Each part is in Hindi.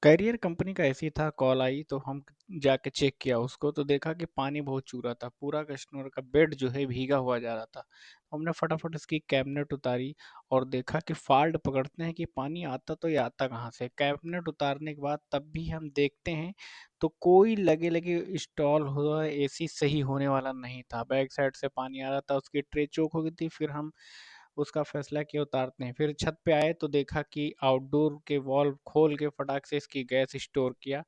करियर कंपनी का ऐसे ही था, कॉल आई तो हम जाके चेक किया उसको तो देखा कि पानी बहुत चूरा था, पूरा कस्टमर का बेड जो है भीगा हुआ जा रहा था। हमने फटाफट इसकी कैबिनेट उतारी और देखा कि फॉल्ट पकड़ते हैं कि पानी आता तो ये आता कहाँ से। कैबिनेट उतारने के बाद तब भी हम देखते हैं तो कोई लगे लगे इंस्टॉल हुआ एसी सही होने वाला नहीं था। बैक साइड से पानी आ रहा था, उसकी ट्रे चोक हो गई थी। फिर हम उसका फैसला किया उतारते हैं। फिर छत पे आए तो देखा कि आउटडोर के वॉल्व खोल के फटाक से इसकी गैस स्टोर किया।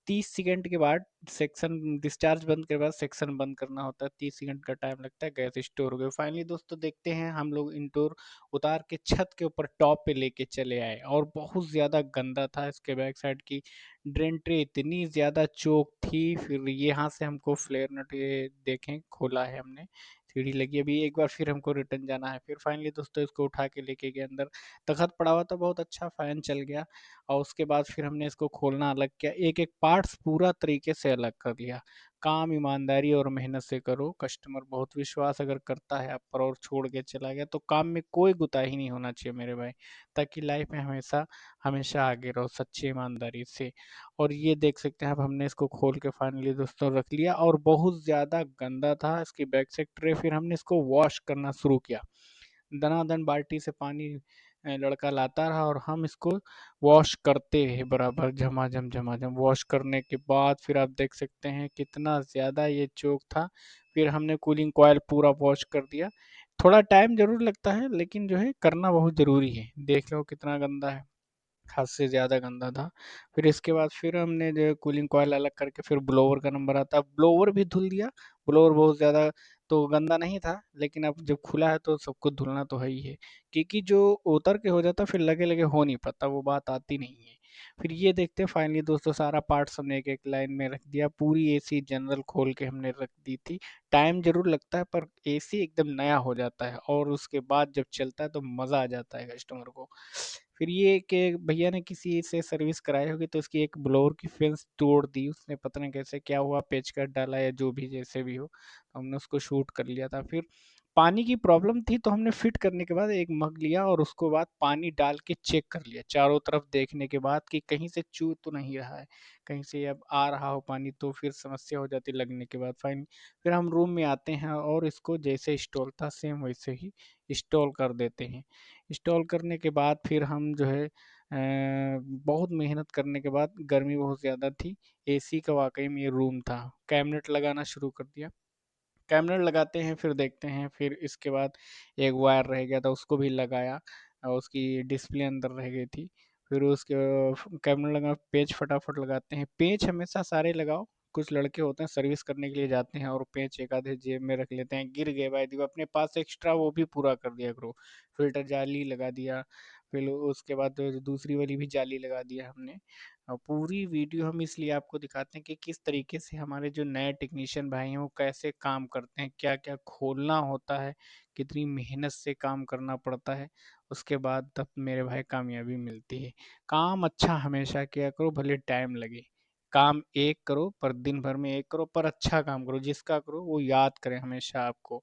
30 सेकंड के बाद सेक्शन डिस्चार्ज बंद के बाद सेक्शन बंद करना होता है। 30 सेकंड का टाइम लगता है, गैस स्टोर हो गई। फाइनली दोस्तों देखते हैं हम लोग इंडोर उतार के छत के ऊपर टॉप पे लेके चले आए और बहुत ज़्यादा गंदा था। इसके बैक साइड की ड्रेन ट्रे इतनी ज़्यादा चोक थी। फिर यहाँ से हमको फ्लेयर नट ये देखें खोला है हमने, सीढ़ी लगी। अभी एक बार फिर हमको रिटर्न जाना है। फिर फाइनली दोस्तों इसको उठा के लेके गए अंदर। तखत पड़ा हुआ था, बहुत अच्छा फैन चल गया। और उसके बाद फिर हमने इसको खोलना अलग किया, एक एक पार्ट्स पूरा तरीके से अलग कर लिया। काम ईमानदारी और मेहनत से करो। कस्टमर बहुत विश्वास अगर करता है आप पर और छोड़ के चला गया तो काम में कोई गुताही नहीं होना चाहिए मेरे भाई, ताकि लाइफ में हमेशा हमेशा आगे रहो सच्ची ईमानदारी से। और ये देख सकते हैं अब हमने इसको खोल के फाइनली दोस्तों रख लिया और बहुत ज़्यादा गंदा था इसकी बैक से ट्रे। फिर हमने इसको वॉश करना शुरू किया। दनादन बाल्टी से पानी लड़का लाता रहा और हम इसको वॉश करते रहे बराबर, झमाझम झमाझम। वॉश करने के बाद फिर आप देख सकते हैं कितना ज़्यादा ये चोक था। फिर हमने कूलिंग कॉयल पूरा वॉश कर दिया। थोड़ा टाइम ज़रूर लगता है लेकिन जो है करना बहुत ज़रूरी है। देख लो कितना गंदा है, हद से ज़्यादा गंदा था। फिर इसके बाद फिर हमने जो है कूलिंग कॉयल अलग करके फिर ब्लोवर का नंबर आता है, ब्लोवर भी धुल दिया। ब्लोवर बहुत ज़्यादा तो गंदा नहीं था, लेकिन अब जब खुला है तो सबको धुलना तो है ही है। क्योंकि जो उतर के हो जाता फिर लगे-लगे हो नहीं पाता, वो बात आती नहीं है। फिर ये देखते हैं फाइनली दोस्तों सारा पार्ट्स हमने एक-एक लाइन में रख दिया। पूरी एसी जनरल खोल के हमने रख दी थी। टाइम ज़रूर लगता है पर एसी एकदम नया हो जाता है और उसके बाद जब चलता है तो मज़ा आ जाता है कस्टमर को। फिर ये कि भैया ने किसी से सर्विस कराई होगी तो उसकी एक ब्लोअर की फिन्स तोड़ दी उसने, पता नहीं कैसे क्या हुआ, पेचकस डाला या जो भी जैसे भी हो, तो हमने उसको शूट कर लिया था। फिर पानी की प्रॉब्लम थी तो हमने फिट करने के बाद एक मग लिया और उसको बाद पानी डाल के चेक कर लिया चारों तरफ देखने के बाद कि कहीं से चू तो नहीं रहा है, कहीं से अब आ रहा हो पानी तो फिर समस्या हो जाती लगने के बाद। फाइन फिर हम रूम में आते हैं और इसको जैसे इंस्टॉल था सेम वैसे ही इंस्टॉल कर देते हैं। इंस्टॉल करने के बाद फिर हम जो है बहुत मेहनत करने के बाद, गर्मी बहुत ज़्यादा थी, एसी का वाकई में ये रूम था। कैबिनेट लगाना शुरू कर दिया। कैबिनेट लगाते हैं फिर देखते हैं, फिर इसके बाद एक वायर रह गया था उसको भी लगाया और उसकी डिस्प्ले अंदर रह गई थी। फिर उसके कैबिनेट लगा, पेंच फटाफट लगाते हैं। पेंच हमेशा सारे लगाओ, कुछ लड़के होते हैं सर्विस करने के लिए जाते हैं और पेंच एक आधे जेब में रख लेते हैं, गिर गए भाई देखो अपने पास एक्स्ट्रा वो भी पूरा कर दिया करो। फिल्टर जाली लगा दिया, फिर उसके बाद दूसरी वाली भी जाली लगा दिया हमने। पूरी वीडियो हम इसलिए आपको दिखाते हैं कि किस तरीके से हमारे जो नए टेक्नीशियन भाई हैं वो कैसे काम करते हैं, क्या-क्या खोलना होता है, कितनी मेहनत से काम करना पड़ता है, उसके बाद तब मेरे भाई कामयाबी मिलती है। काम अच्छा हमेशा किया करो भले टाइम लगे। काम एक करो पर दिन भर में एक करो पर अच्छा काम करो, जिसका करो वो याद करे हमेशा आपको।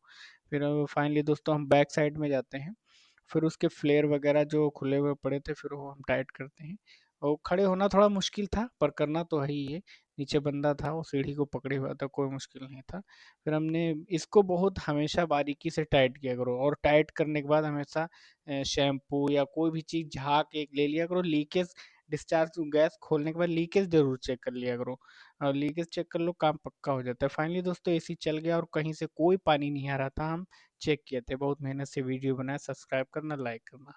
फिर फाइनली दोस्तों हम बैक साइड में जाते हैं। फिर उसके फ्लेयर वगैरह जो खुले हुए पड़े थे फिर वो हम टाइट करते हैं। और खड़े होना थोड़ा मुश्किल था पर करना तो है ही है। नीचे बंदा था वो सीढ़ी को पकड़े हुआ था, कोई मुश्किल नहीं था। फिर हमने इसको बहुत हमेशा बारीकी से टाइट किया करो और टाइट करने के बाद हमेशा शैम्पू या कोई भी चीज़ झाग एक ले लिया करो। लीकेज डिस्चार्ज गैस खोलने के बाद लीकेज ज़रूर चेक कर लिया करो। और लीकेज चेक कर लो काम पक्का हो जाता है। फाइनली दोस्तों एसी चल गया और कहीं से कोई पानी नहीं आ रहा था, हम चेक किए थे। बहुत मेहनत से वीडियो बनाया, सब्सक्राइब करना, लाइक करना।